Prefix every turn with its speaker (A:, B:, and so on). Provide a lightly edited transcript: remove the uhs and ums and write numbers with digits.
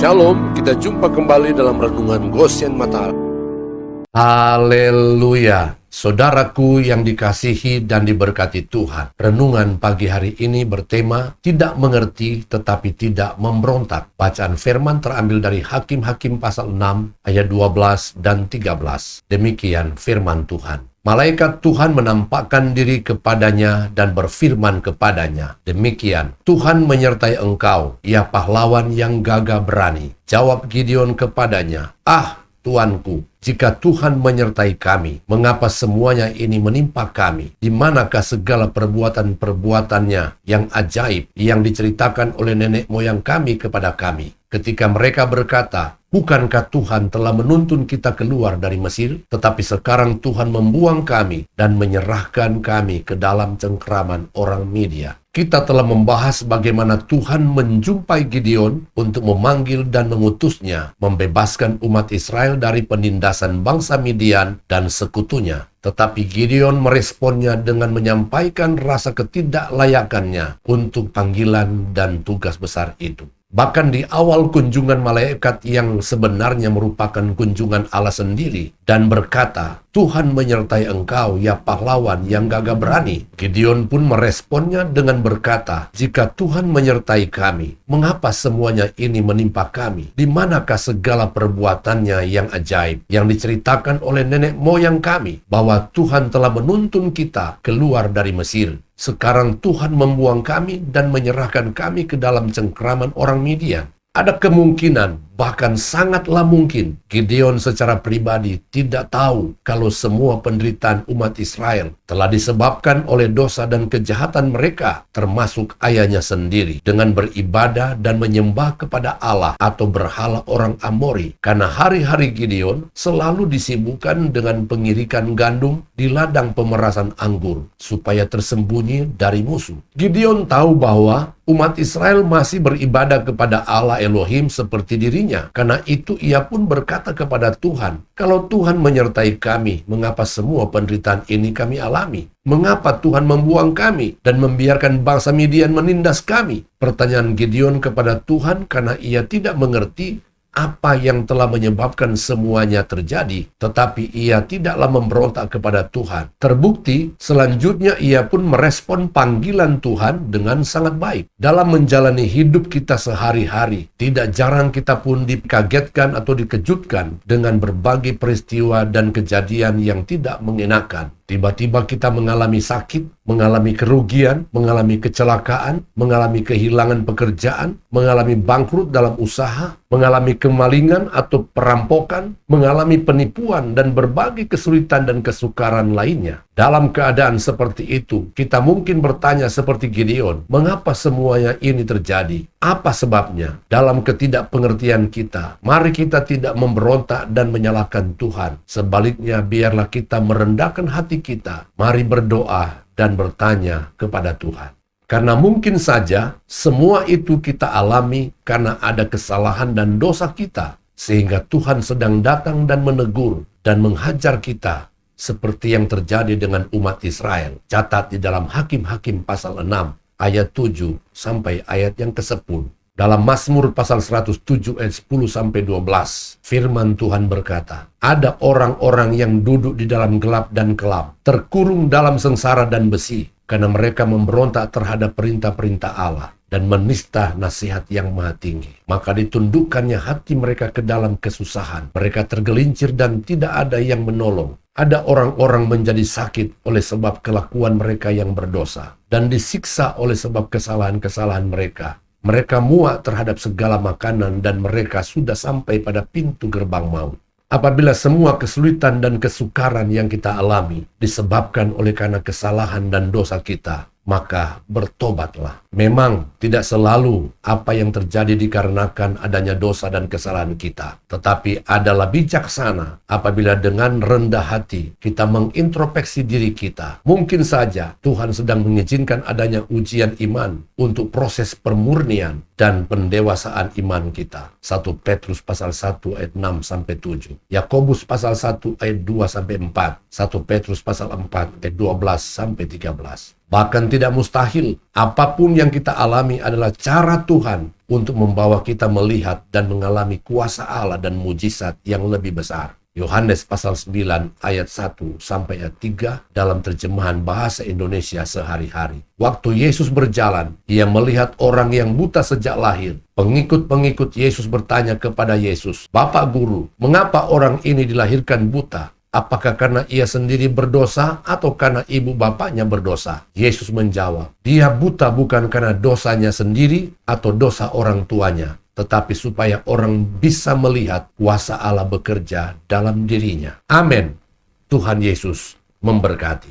A: Shalom, kita jumpa kembali dalam Renungan Goshen Mata.
B: Haleluya, saudaraku yang dikasihi dan diberkati Tuhan. Renungan pagi hari ini bertema tidak mengerti tetapi tidak memberontak. Bacaan firman terambil dari Hakim-Hakim pasal 6 ayat 12 dan 13. Demikian firman Tuhan. Malaikat Tuhan menampakkan diri kepadanya dan berfirman kepadanya, demikian, Tuhan menyertai engkau, ya pahlawan yang gagah berani. Jawab Gideon kepadanya, Tuanku, jika Tuhan menyertai kami, mengapa semuanya ini menimpa kami? Di manakah segala perbuatan-perbuatannya yang ajaib yang diceritakan oleh nenek moyang kami kepada kami? Ketika mereka berkata, bukankah Tuhan telah menuntun kita keluar dari Mesir? Tetapi sekarang Tuhan membuang kami dan menyerahkan kami ke dalam cengkraman orang Media. Kita telah membahas bagaimana Tuhan menjumpai Gideon untuk memanggil dan mengutusnya, membebaskan umat Israel dari penindasan bangsa Midian dan sekutunya. Tetapi Gideon meresponnya dengan menyampaikan rasa ketidaklayakannya untuk panggilan dan tugas besar itu. Bahkan di awal kunjungan malaikat yang sebenarnya merupakan kunjungan Allah sendiri dan berkata, Tuhan menyertai engkau, ya pahlawan yang gagah berani. Gideon pun meresponnya dengan berkata, jika Tuhan menyertai kami, mengapa semuanya ini menimpa kami? Di manakah segala perbuatannya yang ajaib yang diceritakan oleh nenek moyang kami, bahwa Tuhan telah menuntun kita keluar dari Mesir? Sekarang Tuhan membuang kami dan menyerahkan kami ke dalam cengkraman orang Midian. Ada kemungkinan, bahkan sangatlah mungkin, Gideon secara pribadi tidak tahu kalau semua penderitaan umat Israel telah disebabkan oleh dosa dan kejahatan mereka, termasuk ayahnya sendiri, dengan beribadah dan menyembah kepada Allah atau berhala orang Amori. Karena hari-hari Gideon selalu disibukkan dengan pengirikan gandum di ladang pemerasan anggur, supaya tersembunyi dari musuh. Gideon tahu bahwa umat Israel masih beribadah kepada Allah Elohim seperti dirinya. Karena itu ia pun berkata kepada Tuhan, kalau Tuhan menyertai kami, mengapa semua penderitaan ini kami alami? Mengapa Tuhan membuang kami dan membiarkan bangsa Midian menindas kami? Pertanyaan Gideon kepada Tuhan karena ia tidak mengerti apa yang telah menyebabkan semuanya terjadi, tetapi ia tidaklah memberontak kepada Tuhan. Terbukti, selanjutnya ia pun merespon panggilan Tuhan dengan sangat baik. Dalam menjalani hidup kita sehari-hari, tidak jarang kita pun dikagetkan atau dikejutkan dengan berbagai peristiwa dan kejadian yang tidak mengenakan. Tiba-tiba kita mengalami sakit, mengalami kerugian, mengalami kecelakaan, mengalami kehilangan pekerjaan, mengalami bangkrut dalam usaha, mengalami kemalingan atau perampokan, mengalami penipuan dan berbagai kesulitan dan kesukaran lainnya. Dalam keadaan seperti itu, kita mungkin bertanya seperti Gideon, mengapa semuanya ini terjadi? Apa sebabnya? Dalam ketidakpengertian kita, mari kita tidak memberontak dan menyalahkan Tuhan. Sebaliknya, biarlah kita merendahkan hati kita. Mari berdoa dan bertanya kepada Tuhan. Karena mungkin saja semua itu kita alami karena ada kesalahan dan dosa kita, sehingga Tuhan sedang datang dan menegur dan menghajar kita, seperti yang terjadi dengan umat Israel. Catat di dalam Hakim-Hakim pasal 6 ayat 7 sampai ayat yang ke-10. Dalam Mazmur pasal 107 ayat 10 sampai 12, firman Tuhan berkata, ada orang-orang yang duduk di dalam gelap dan kelam, terkurung dalam sengsara dan besi, karena mereka memberontak terhadap perintah-perintah Allah dan menista nasihat yang maha tinggi. Maka ditundukkannya hati mereka ke dalam kesusahan. Mereka tergelincir dan tidak ada yang menolong. Ada orang-orang menjadi sakit oleh sebab kelakuan mereka yang berdosa, dan disiksa oleh sebab kesalahan-kesalahan mereka. Mereka muak terhadap segala makanan dan mereka sudah sampai pada pintu gerbang maut. Apabila semua kesulitan dan kesukaran yang kita alami disebabkan oleh karena kesalahan dan dosa kita, maka bertobatlah. Memang tidak selalu apa yang terjadi dikarenakan adanya dosa dan kesalahan kita, tetapi adalah bijaksana apabila dengan rendah hati kita mengintrospeksi diri kita. Mungkin saja Tuhan sedang mengizinkan adanya ujian iman untuk proses permurnian dan pendewasaan iman kita. 1 Petrus pasal 1 ayat 6 sampai 7. Yakobus pasal 1 ayat 2 sampai 4. 1 Petrus pasal 4 ayat 12 sampai 13. Bahkan tidak mustahil, apapun yang kita alami adalah cara Tuhan untuk membawa kita melihat dan mengalami kuasa Allah dan mujizat yang lebih besar. Yohanes pasal 9 ayat 1 sampai ayat 3 dalam terjemahan bahasa Indonesia sehari-hari. Waktu Yesus berjalan, ia melihat orang yang buta sejak lahir. Pengikut-pengikut Yesus bertanya kepada Yesus, "Bapak Guru, mengapa orang ini dilahirkan buta? Apakah karena ia sendiri berdosa atau karena ibu bapaknya berdosa?" Yesus menjawab, "Dia buta bukan karena dosanya sendiri atau dosa orang tuanya, tetapi supaya orang bisa melihat kuasa Allah bekerja dalam dirinya." Amin. Tuhan Yesus memberkati.